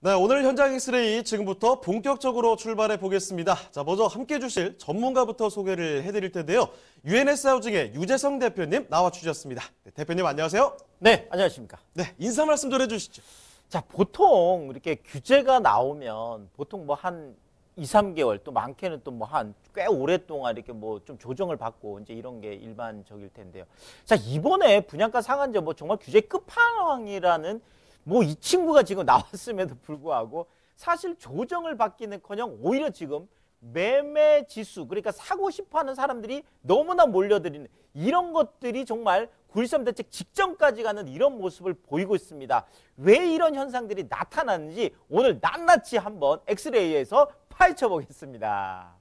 네, 오늘 현장 엑스레이 지금부터 본격적으로 출발해 보겠습니다. 자, 먼저 함께 해주실 전문가부터 소개를 해드릴 텐데요. UNS 하우징의 유재성 대표님 나와주셨습니다. 네, 대표님 안녕하세요. 네, 안녕하십니까. 네, 인사 말씀 좀 해주시죠. 자, 보통 이렇게 규제가 나오면 보통 뭐 한 2, 3개월 또 많게는 또 뭐 한 꽤 오랫동안 이렇게 뭐 좀 조정을 받고 이제 이런 게 일반적일 텐데요. 자, 이번에 분양가 상한제 뭐 정말 규제 끝판왕이라는 뭐 이 친구가 지금 나왔음에도 불구하고 사실 조정을 받기는커녕 오히려 지금 매매 지수, 그러니까 사고 싶어 하는 사람들이 너무나 몰려들이는 이런 것들이 정말 9.13 대책 직전까지 가는 이런 모습을 보이고 있습니다. 왜 이런 현상들이 나타나는지 오늘 낱낱이 한번 엑스레이에서 파헤쳐 보겠습니다.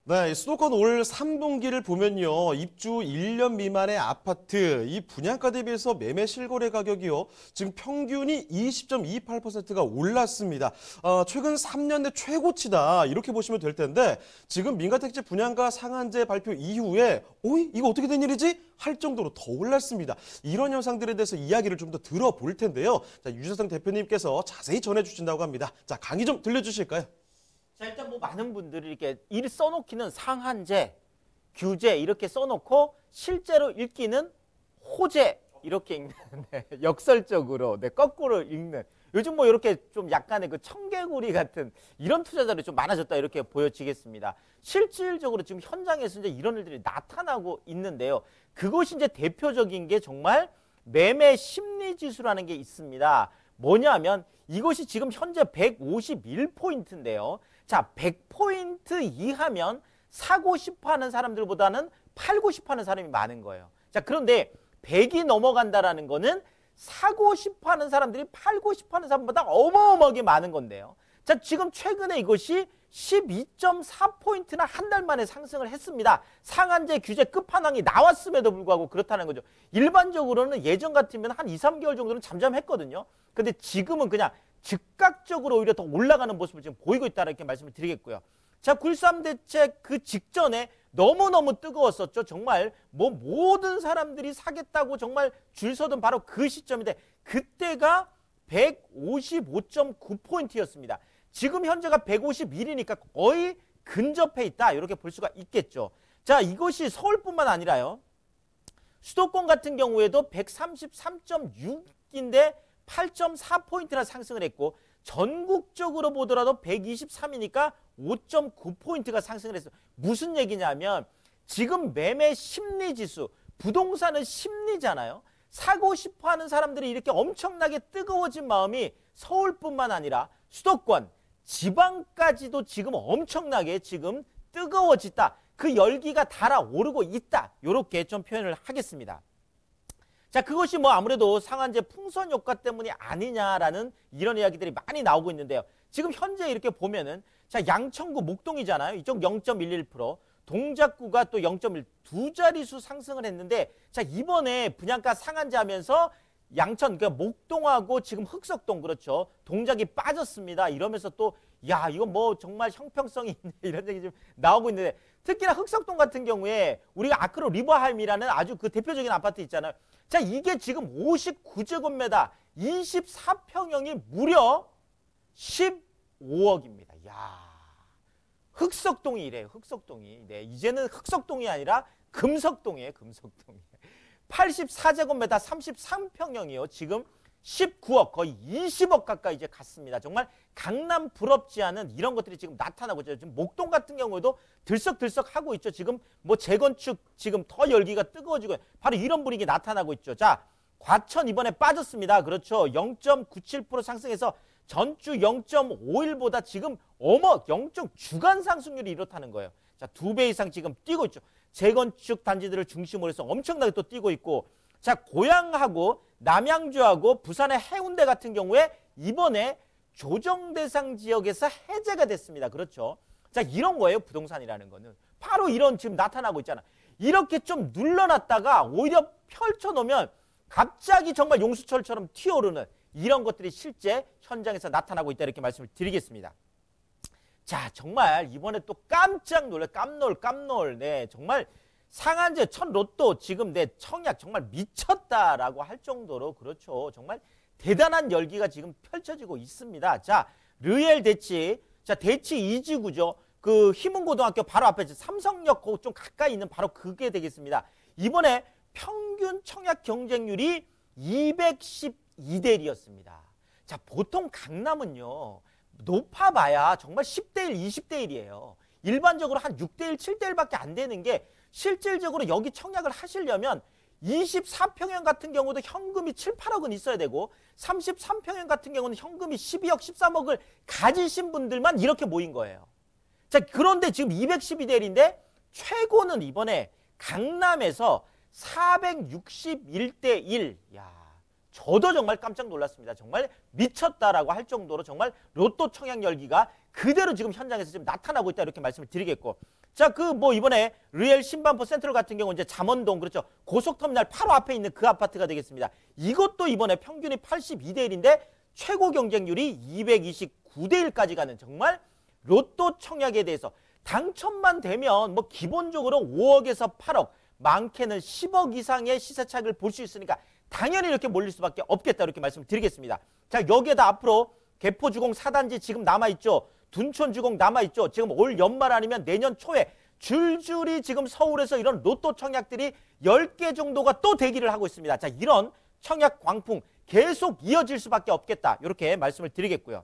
네, 수도권 올 3분기를 보면요. 입주 1년 미만의 아파트, 이 분양가 대비해서 매매 실거래 가격이요. 지금 평균이 20.28%가 올랐습니다. 최근 3년 내 최고치다. 이렇게 보시면 될 텐데 지금 민가택지 분양가 상한제 발표 이후에 이거 어떻게 된 일이지? 할 정도로 더 올랐습니다. 이런 현상들에 대해서 이야기를 좀 더 들어볼 텐데요. 자, 유재성 대표님께서 자세히 전해주신다고 합니다. 자, 강의 좀 들려주실까요? 자, 일단 뭐 많은 분들이 이렇게 일 써놓기는 상한제, 규제 이렇게 써놓고 실제로 읽기는 호재 이렇게 읽는 역설적으로 거꾸로 읽는 요즘 뭐 이렇게 좀 약간의 그 청개구리 같은 이런 투자자들이 좀 많아졌다 이렇게 보여지겠습니다. 실질적으로 지금 현장에서 이제 이런 일들이 나타나고 있는데요. 그것이 이제 대표적인 게 정말 매매 심리 지수라는 게 있습니다. 뭐냐면 이것이 지금 현재 151포인트인데요. 자, 100포인트 이하면 사고 싶어 하는 사람들보다는 팔고 싶어 하는 사람이 많은 거예요. 자, 그런데 100이 넘어간다라는 거는 사고 싶어 하는 사람들이 팔고 싶어 하는 사람보다 어마어마하게 많은 건데요. 자, 지금 최근에 이것이 12.4포인트나 한 달 만에 상승을 했습니다. 상한제 규제 끝판왕이 나왔음에도 불구하고 그렇다는 거죠. 일반적으로는 예전 같으면 한 2, 3개월 정도는 잠잠했거든요. 근데 지금은 그냥 즉각적으로 오히려 더 올라가는 모습을 지금 보이고 있다 이렇게 말씀을 드리겠고요. 자, 9.13 대책 그 직전에 너무너무 뜨거웠었죠. 정말 뭐 모든 사람들이 사겠다고 정말 줄 서던 바로 그 시점인데 그때가 155.9포인트였습니다. 지금 현재가 151이니까 거의 근접해 있다 이렇게 볼 수가 있겠죠. 자, 이것이 서울뿐만 아니라요. 수도권 같은 경우에도 133.6인데 8.4포인트나 상승을 했고 전국적으로 보더라도 123이니까 5.9포인트가 상승을 했어요. 무슨 얘기냐면 지금 매매 심리지수, 부동산은 심리잖아요. 사고 싶어하는 사람들이 이렇게 엄청나게 뜨거워진 마음이 서울뿐만 아니라 수도권, 지방까지도 지금 엄청나게 지금 뜨거워졌다. 그 열기가 달아오르고 있다. 이렇게 좀 표현을 하겠습니다. 자, 그것이 뭐 아무래도 상한제 풍선 효과 때문이 아니냐라는 이런 이야기들이 많이 나오고 있는데요. 지금 현재 이렇게 보면은 자, 양천구 목동이잖아요. 이쪽 0.11%, 동작구가 또 0.1, 두 자릿수 상승을 했는데 자, 이번에 분양가 상한제 하면서 양천, 그러니까 목동하고 지금 흑석동 그렇죠. 동작이 빠졌습니다. 이러면서 또 야, 이건 뭐 정말 형평성이 있네 이런 얘기 좀 나오고 있는데 특히나 흑석동 같은 경우에 우리가 아크로 리버하임이라는 아주 그 대표적인 아파트 있잖아요. 자, 이게 지금 59제곱미터 24평형이 무려 15억입니다. 야, 흑석동이 이래요. 흑석동이. 네, 이제는 흑석동이 아니라 금석동이에요. 금석동이. 84제곱미터 33평형이요. 지금 19억, 거의 20억 가까이 이제 갔습니다. 정말 강남 부럽지 않은 이런 것들이 지금 나타나고 있죠. 지금 목동 같은 경우에도 들썩들썩 하고 있죠. 지금 뭐 재건축 지금 더 열기가 뜨거워지고 바로 이런 분위기 나타나고 있죠. 자, 과천 이번에 빠졌습니다. 그렇죠. 0.97% 상승해서 전주 0.51보다 지금 0점 주간 상승률이 이렇다는 거예요. 자, 2배 이상 지금 뛰고 있죠. 재건축 단지들을 중심으로 해서 엄청나게 또 뛰고 있고 자, 고양하고 남양주하고 부산의 해운대 같은 경우에 이번에 조정 대상 지역에서 해제가 됐습니다. 그렇죠. 자, 이런 거예요. 부동산이라는 거는. 바로 이런 지금 나타나고 있잖아. 이렇게 좀 눌러놨다가 오히려 펼쳐놓으면 갑자기 정말 용수철처럼 튀어오르는 이런 것들이 실제 현장에서 나타나고 있다 이렇게 말씀을 드리겠습니다. 자, 정말 이번에 또 깜짝 놀래 깜놀 네, 정말 상한제 첫 로또 지금 내 청약 정말 미쳤다라고 할 정도로 그렇죠. 정말 대단한 열기가 지금 펼쳐지고 있습니다. 자, 르엘 대치. 자, 대치 2지구죠. 그 희문고등학교 바로 앞에 삼성역 좀 가까이 있는 바로 그게 되겠습니다. 이번에 평균 청약 경쟁률이 212대 1이었습니다. 자, 보통 강남은요, 높아봐야 정말 10대 1, 20대 1이에요. 일반적으로 한 6대 1, 7대 1밖에 안 되는 게 실질적으로 여기 청약을 하시려면 24평형 같은 경우도 현금이 7, 8억은 있어야 되고 33평형 같은 경우는 현금이 12억, 13억을 가지신 분들만 이렇게 모인 거예요. 자, 그런데 지금 212대 1인데 최고는 이번에 강남에서 461대 1. 야, 저도 정말 깜짝 놀랐습니다. 정말 미쳤다라고 할 정도로 정말 로또 청약 열기가 그대로 지금 현장에서 지금 나타나고 있다 이렇게 말씀을 드리겠고. 자, 그 뭐 이번에 르엘 신반포 센트럴 같은 경우 이제 잠원동 그렇죠. 고속터미널 바로 앞에 있는 그 아파트가 되겠습니다. 이것도 이번에 평균이 82대 1인데 최고 경쟁률이 229대 1까지 가는 정말 로또 청약에 대해서 당첨만 되면 뭐 기본적으로 5억에서 8억, 많게는 10억 이상의 시세 차익을 볼 수 있으니까 당연히 이렇게 몰릴 수밖에 없겠다 이렇게 말씀을 드리겠습니다. 자, 여기에다 앞으로 개포주공 4단지 지금 남아있죠. 둔촌주공 남아있죠. 지금 올 연말 아니면 내년 초에 줄줄이 지금 서울에서 이런 로또 청약들이 10개 정도가 또 대기를 하고 있습니다. 자, 이런 청약 광풍 계속 이어질 수밖에 없겠다 이렇게 말씀을 드리겠고요.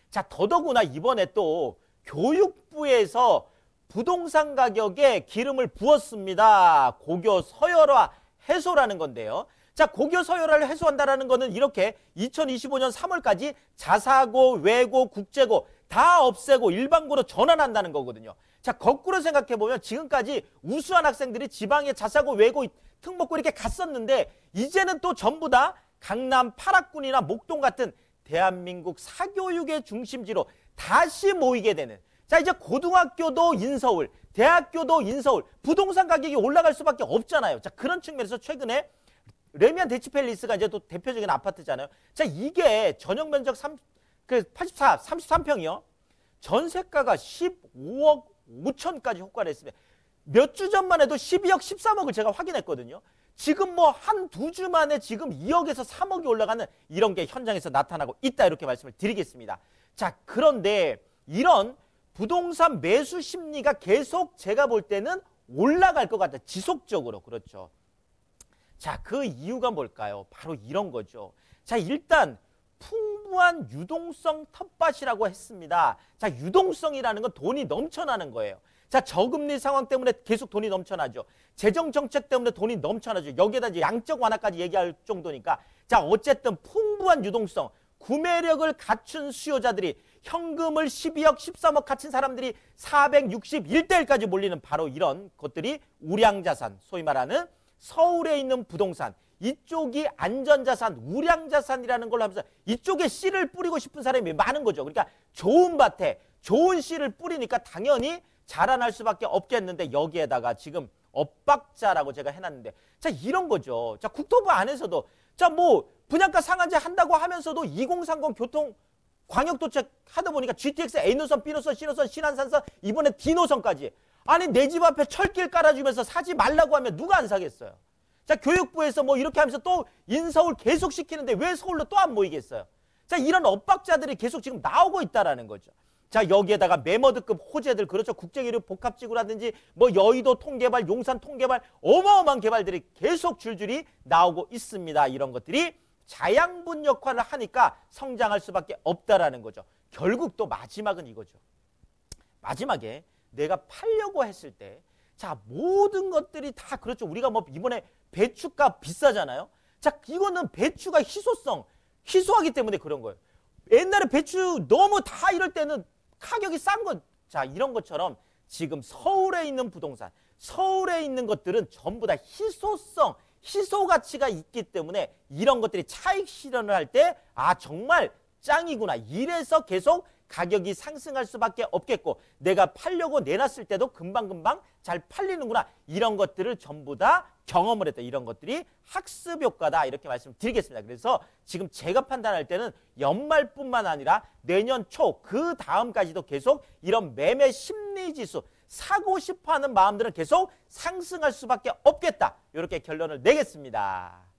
자, 더더구나 이번에 또 교육부에서 부동산 가격에 기름을 부었습니다. 고교 서열화 해소라는 건데요. 자, 고교 서열화를 해소한다라는 거는 이렇게 2025년 3월까지 자사고, 외고, 국제고 다 없애고 일반고로 전환한다는 거거든요. 자, 거꾸로 생각해보면 지금까지 우수한 학생들이 지방의 자사고, 외고, 특목고 이렇게 갔었는데 이제는 또 전부 다 강남 8학군이나 목동 같은 대한민국 사교육의 중심지로 다시 모이게 되는. 자, 이제 고등학교도 인서울, 대학교도 인서울, 부동산 가격이 올라갈 수밖에 없잖아요. 자, 그런 측면에서 최근에 레미안 대치팰리스가 이제 또 대표적인 아파트잖아요. 자, 이게 전용 면적 33평이요. 전세가가 15억 5천까지 효과를 했습니다. 몇 주 전만 해도 12억, 13억을 제가 확인했거든요. 지금 뭐 한 두 주 만에 지금 2억에서 3억이 올라가는 이런 게 현장에서 나타나고 있다 이렇게 말씀을 드리겠습니다. 자, 그런데 이런 부동산 매수 심리가 계속 제가 볼 때는 올라갈 것 같아요. 지속적으로. 그렇죠. 자, 그 이유가 뭘까요? 바로 이런 거죠. 자, 일단 풍부한 유동성 텃밭이라고 했습니다. 자, 유동성이라는 건 돈이 넘쳐나는 거예요. 자, 저금리 상황 때문에 계속 돈이 넘쳐나죠. 재정 정책 때문에 돈이 넘쳐나죠. 여기에다 이제 양적 완화까지 얘기할 정도니까. 자, 어쨌든 풍부한 유동성, 구매력을 갖춘 수요자들이 현금을 12억, 13억 갖춘 사람들이 461대 1까지 몰리는 바로 이런 것들이 우량자산, 소위 말하는 서울에 있는 부동산, 이쪽이 안전자산, 우량자산이라는 걸로 하면서 이쪽에 씨를 뿌리고 싶은 사람이 많은 거죠. 그러니까 좋은 밭에 좋은 씨를 뿌리니까 당연히 자라날 수밖에 없겠는데 여기에다가 지금 엇박자라고 제가 해놨는데 자, 이런 거죠. 자, 국토부 안에서도 자, 뭐 분양가 상한제 한다고 하면서도 2030 교통 광역도착 하다 보니까 GTX A노선, B노선, C노선, 신안산선, 이번에 D노선까지. 아니, 내 집 앞에 철길 깔아주면서 사지 말라고 하면 누가 안 사겠어요? 자, 교육부에서 뭐 이렇게 하면서 또 인서울 계속 시키는데 왜 서울로 또 안 모이겠어요? 자, 이런 엇박자들이 계속 지금 나오고 있다라는 거죠. 자, 여기에다가 매머드급 호재들, 그렇죠. 국제기류 복합지구라든지 뭐 여의도 통개발, 용산 통개발, 어마어마한 개발들이 계속 줄줄이 나오고 있습니다. 이런 것들이 자양분 역할을 하니까 성장할 수밖에 없다라는 거죠. 결국 또 마지막은 이거죠. 마지막에 내가 팔려고 했을 때, 자, 모든 것들이 다 그렇죠. 우리가 뭐 이번에 배추값 비싸잖아요. 자, 이거는 배추가 희소하기 때문에 그런 거예요. 옛날에 배추 너무 다 이럴 때는 가격이 싼 것, 자, 이런 것처럼 지금 서울에 있는 부동산, 서울에 있는 것들은 전부 다 희소 가치가 있기 때문에 이런 것들이 차익 실현을 할 때, 아, 정말 짱이구나. 이래서 계속 가격이 상승할 수밖에 없겠고 내가 팔려고 내놨을 때도 금방금방 잘 팔리는구나. 이런 것들을 전부 다 경험을 했다. 이런 것들이 학습 효과다. 이렇게 말씀드리겠습니다. 그래서 지금 제가 판단할 때는 연말뿐만 아니라 내년 초 그 다음까지도 계속 이런 매매 심리지수, 사고 싶어하는 마음들은 계속 상승할 수밖에 없겠다. 이렇게 결론을 내겠습니다.